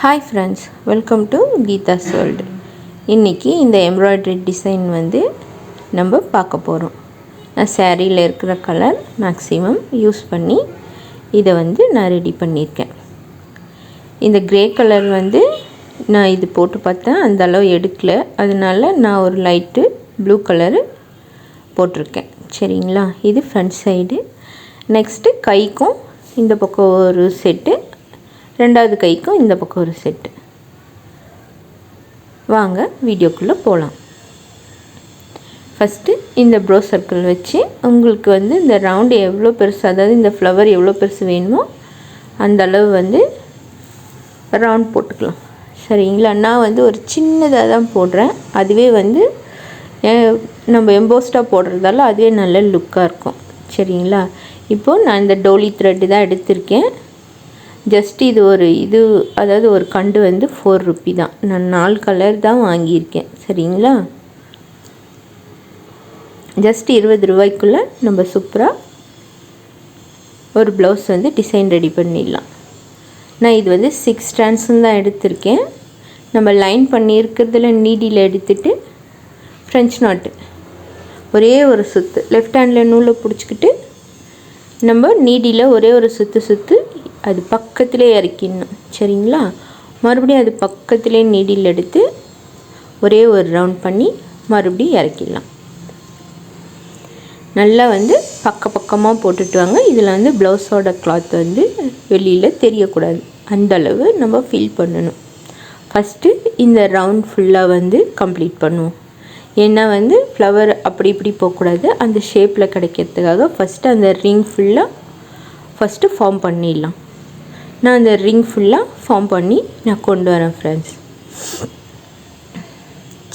Hi friends, welcome to Geetha's world. இன்றைக்கி இந்த embroidery design நம்ம பார்க்க போகிறோம். நான் சாரியில் இருக்கிற கலர் மேக்ஸிமம் யூஸ் பண்ணி இதை நான் ரெடி பண்ணியிருக்கேன். இந்த க்ரே கலர் நான் இது போட்டு பார்த்தேன், அந்த அளவு எடுக்கல. அதனால நான் ஒரு லைட்டு ப்ளூ கலரு போட்டிருக்கேன். சரிங்களா? இது ஃப்ரண்ட் சைடு. நெக்ஸ்ட்டு கைக்கும் இந்த பக்கம் ஒரு செட்டு, ரெண்டாவது கைக்கும் இந்த பக்கம் ஒரு செட்டு. வாங்க வீடியோக்குள்ளே போகலாம். ஃபஸ்ட்டு இந்த ப்ரோ சர்க்கிள் வச்சு உங்களுக்கு இந்த ரவுண்டு எவ்வளோ பெருசு, அதாவது இந்த ஃப்ளவர் எவ்வளோ பெருசு வேணுமோ அந்த அளவு ரவுண்ட் போட்டுக்கலாம். சரிங்களா? நான் ஒரு சின்னதாக தான் போடுறேன். அதுவே நம்ம எம்போஸ்டாக போடுறதால அதுவே நல்ல லுக்காக இருக்கும். சரிங்களா? இப்போது நான் இந்த டோலி த்ரெட்டு தான் எடுத்திருக்கேன். ஜஸ்ட் இது அதாவது ஒரு கண்டு 4 ரூபி தான். நான் 4 கலர் தான் வாங்கியிருக்கேன். சரிங்களா? ஜஸ்ட் 20 ரூபாய்க்குள்ளே நம்ம சூப்பராக ஒரு ப்ளவுஸ் டிசைன் ரெடி பண்ணிடலாம். நான் இது 6 ஸ்டாண்ட்ஸும் தான் எடுத்திருக்கேன். நம்ம லைன் பண்ணியிருக்கிறதுல நீடியில் எடுத்துகிட்டு ஃப்ரெஞ்ச் நாட்டு ஒரே ஒரு சுற்று லெஃப்ட் ஹேண்டில் நூலை பிடிச்சிக்கிட்டு நம்ம நீடியில் ஒரே ஒரு சுற்று அது பக்கத்திலே இறக்கிடணும். சரிங்களா? மறுபடியும் அது பக்கத்திலே நீடில் எடுத்து ஒரே ஒரு ரவுண்ட் பண்ணி மறுபடியும் இறக்கிடலாம். நல்லா பக்கமாக போட்டுட்டு வாங்க. இதில் ப்ளவுஸோட கிளாத் வெளியில் தெரியக்கூடாது. அந்தளவு நம்ம ஃபில் பண்ணணும். ஃபஸ்ட்டு இந்த ரவுண்ட் ஃபுல்லாக கம்ப்ளீட் பண்ணுவோம். ஏன்னா ஃப்ளவர் அப்படி இப்படி போகக்கூடாது. அந்த ஷேப்பில் கிடைக்கிறதுக்காக ஃபஸ்ட்டு அந்த ரிங் ஃபுல்லாக ஃபஸ்ட்டு ஃபார்ம் பண்ணிடலாம். நான் அந்த ரிங் ஃபுல்லாக ஃபார்ம் பண்ணி நான் கொண்டு வரேன் ஃப்ரெண்ட்ஸ்.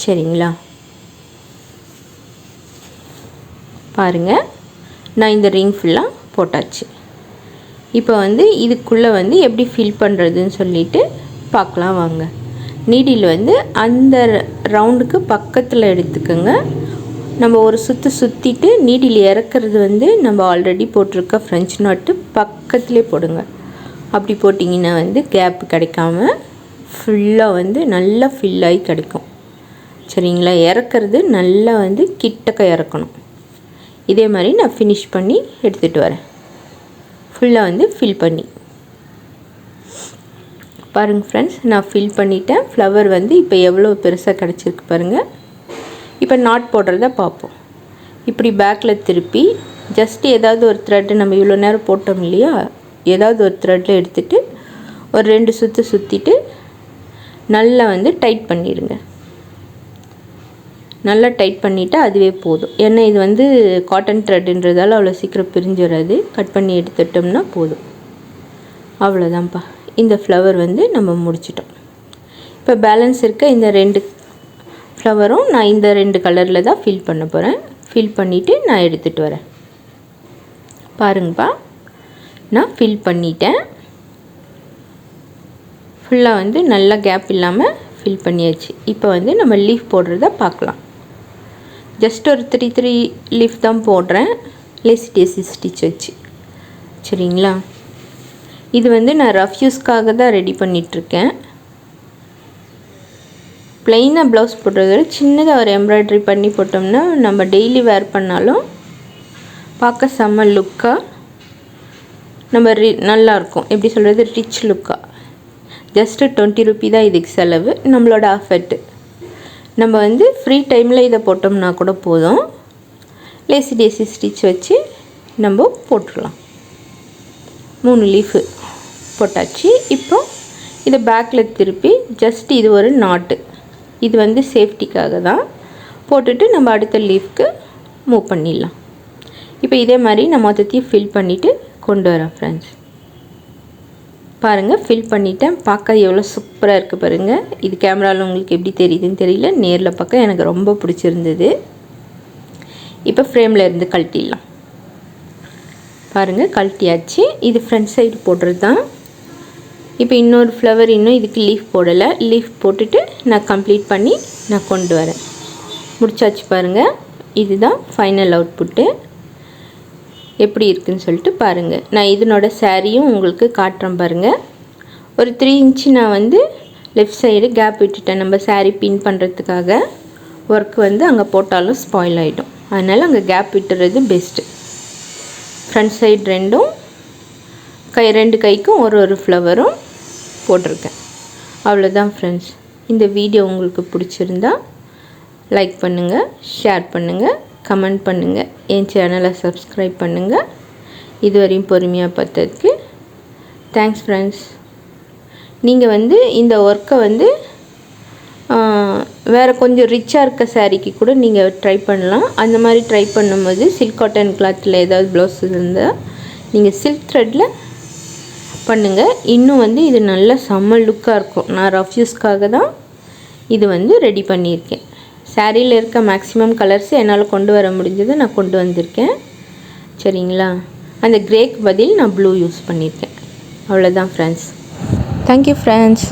சரிங்களா? பாருங்கள், நான் இந்த ரிங் ஃபுல்லாக போட்டாச்சு. இப்போ இதுக்குள்ளே எப்படி ஃபில் பண்ணுறதுன்னு சொல்லிட்டு பார்க்கலாம் வாங்க. நீடில் அந்த ரவுண்டுக்கு பக்கத்தில் எடுத்துக்கோங்க. நம்ம ஒரு சுற்றிட்டு நீடில் இறக்குறது நம்ம ஆல்ரெடி போட்டிருக்க ஃப்ரெஞ்ச் நாட்டு பக்கத்துலேயே போடுங்க. அப்படி போட்டிங்கன்னா கேப் கிடைக்காம ஃபுல்லாக நல்லா ஃபில் ஆகி கிடைக்கும். சரிங்களா? இறக்குறது நல்லா கிட்டக்க இறக்கணும். இதே மாதிரி நான் ஃபினிஷ் பண்ணி எடுத்துகிட்டு வரேன். ஃபுல்லாக ஃபில் பண்ணி பாருங்கள் ஃப்ரெண்ட்ஸ். நான் ஃபில் பண்ணிட்டேன். ஃப்ளவர் இப்போ எவ்வளோ பெருசாக கிடச்சிருக்கு பாருங்கள். இப்போ நாட் போடுறத பார்ப்போம். இப்படி பேக்கில் திருப்பி ஜஸ்ட் ஏதாவது ஒரு த்ரெட்டு நம்ம இவ்வளோ நேரம் போட்டோம் இல்லையா, ஏதாவது ஒரு த்ரெட்டில் எடுத்துகிட்டு ஒரு 2 சுற்றிட்டு நல்லா டைட் பண்ணிடுங்க. நல்லா டைட் பண்ணிவிட்டு அதுவே போதும். ஏன்னா இது காட்டன் த்ரெட்டுன்றதால அவ்வளோ சீக்கிரம் பிரிஞ்சு வராது. கட் பண்ணி எடுத்துட்டோம்னா போதும். அவ்வளோதான்ப்பா. இந்த ஃப்ளவர் நம்ம முடிச்சிட்டோம். இப்போ பேலன்ஸ் இருக்க இந்த 2 ஃப்ளவரும் நான் இந்த 2 கலரில் தான் ஃபில் பண்ண போகிறேன். ஃபில் பண்ணிவிட்டு நான் எடுத்துகிட்டு வரேன். பாருங்கப்பா, நான் ஃபில் பண்ணிட்டேன். ஃபுல்லாக நல்லா கேப் இல்லாமல் ஃபில் பண்ணியாச்சு. இப்போ நம்ம லீஃப் போடுறத பார்க்கலாம். ஜஸ்ட் ஒரு 3 லீஃப் தான் போடுறேன், லேசி டேசி ஸ்டிச் வச்சு. சரிங்களா? இது நான் ரஃப் யூஸ்க்காக தான் ரெடி பண்ணிகிட்ருக்கேன். ப்ளைனாக ப்ளவுஸ் போடுறத விட சின்னதாக ஒரு எம்ப்ராய்ட்ரி பண்ணி போட்டோம்னா நம்ம டெய்லி வேர் பண்ணாலும் பார்க்க செம்ம லுக்காக நம்ம நல்லாயிருக்கும். எப்படி சொல்கிறது, ரிச் லுக்காக. ஜஸ்ட்டு 20 ரூபி தான் இதுக்கு செலவு. நம்மளோட அஃபெக்ட்டு நம்ம ஃப்ரீ டைமில் இதை போட்டோம்னா கூட போதும். லேசி டேசி ஸ்டிச் வச்சு நம்ம போட்டுடலாம். 3 லீஃபு போட்டாச்சு. இப்போ இதை பேக்கில் திருப்பி ஜஸ்ட் இது ஒரு நாட்டு, இது சேஃப்டிக்காக தான் போட்டுட்டு நம்ம அடுத்த லீஃப்க்கு மூவ் பண்ணிடலாம். இப்போ இதே மாதிரி நான் மொத்தத்தையும் ஃபில் பண்ணிவிட்டு கொண்டு வரேன் ஃப்ரெண்ட்ஸ். பாருங்கள், ஃபில் பண்ணிவிட்டேன். பார்க்க எவ்வளோ சூப்பராக இருக்குது பாருங்கள். இது கேமராவில் உங்களுக்கு எப்படி தெரியுதுன்னு தெரியல, நேரில் பார்க்க எனக்கு ரொம்ப பிடிச்சிருந்தது. இப்போ ஃப்ரேமில் இருந்து கழட்டிடலாம். பாருங்கள், கழட்டியாச்சு. இது ஃப்ரண்ட் சைடு போடுறது தான். இப்போ இன்னொரு ஃப்ளவர் இன்னும் இதுக்கு லீஃப் போடலை. லீஃப் போட்டுட்டு நான் கம்ப்ளீட் பண்ணி நான் கொண்டு வரேன். முடிச்சாச்சு பாருங்கள். இதுதான் ஃபைனல் அவுட்புட்டு. எப்படி இருக்குதுன்னு சொல்லிட்டு பாருங்கள். நான் இதனோட சாரியும் உங்களுக்கு காட்டுறேன் பாருங்கள். ஒரு 3 இன்ச்சு நான் வந்து லெஃப்ட் சைடு கேப் விட்டுட்டேன். நம்ம saree பின் பண்ணுறதுக்காக. ஒர்க் வந்து அங்கே போட்டாலும் ஸ்பாயில் ஆகிடும். அதனால் அங்கே கேப் விட்டுறது பெஸ்ட்டு. ஃப்ரண்ட் சைடு ரெண்டும் ரெண்டு கைக்கும் ஒரு ஃப்ளவரும் போட்டிருக்கேன். அவ்வளோதான் ஃப்ரெண்ட்ஸ். இந்த வீடியோ உங்களுக்கு பிடிச்சிருந்தா லைக் பண்ணுங்கள், ஷேர் பண்ணுங்கள், கமெண்ட் பண்ணுங்கள், என் சேனலை சப்ஸ்கிரைப் பண்ணுங்கள். இதுவரையும் பொறுமையாக பார்த்ததுக்கு தேங்க்ஸ் ஃப்ரெண்ட்ஸ். நீங்கள் வந்து இந்த ஒர்க்கை வந்து வேறு கொஞ்சம் ரிச்சாக இருக்க சாரீக்கு கூட நீங்கள் ட்ரை பண்ணலாம். அந்த மாதிரி ட்ரை பண்ணும்போது சில்க் காட்டன் கிளாத்தில் ஏதாவது ப்ளவுஸ் இருந்தால் நீங்கள் சில்க் த்ரெட்டில் பண்ணுங்கள். இன்னும் வந்து இது நல்ல செம்ம லுக்காக இருக்கும். நான் ரஃப் யூஸ்க்காக தான் இது வந்து ரெடி பண்ணியிருக்கேன். சாரியில் இருக்க மேக்ஸிமம் கலர்ஸ் என்னால் கொண்டு வர முடிஞ்சதை நான் கொண்டு வந்திருக்கேன். சரிங்களா? அந்த கிரேக்கு பதில் நான் ப்ளூ யூஸ் பண்ணியிருக்கேன். அவ்வளோதான் ஃப்ரெண்ட்ஸ். Thank you friends.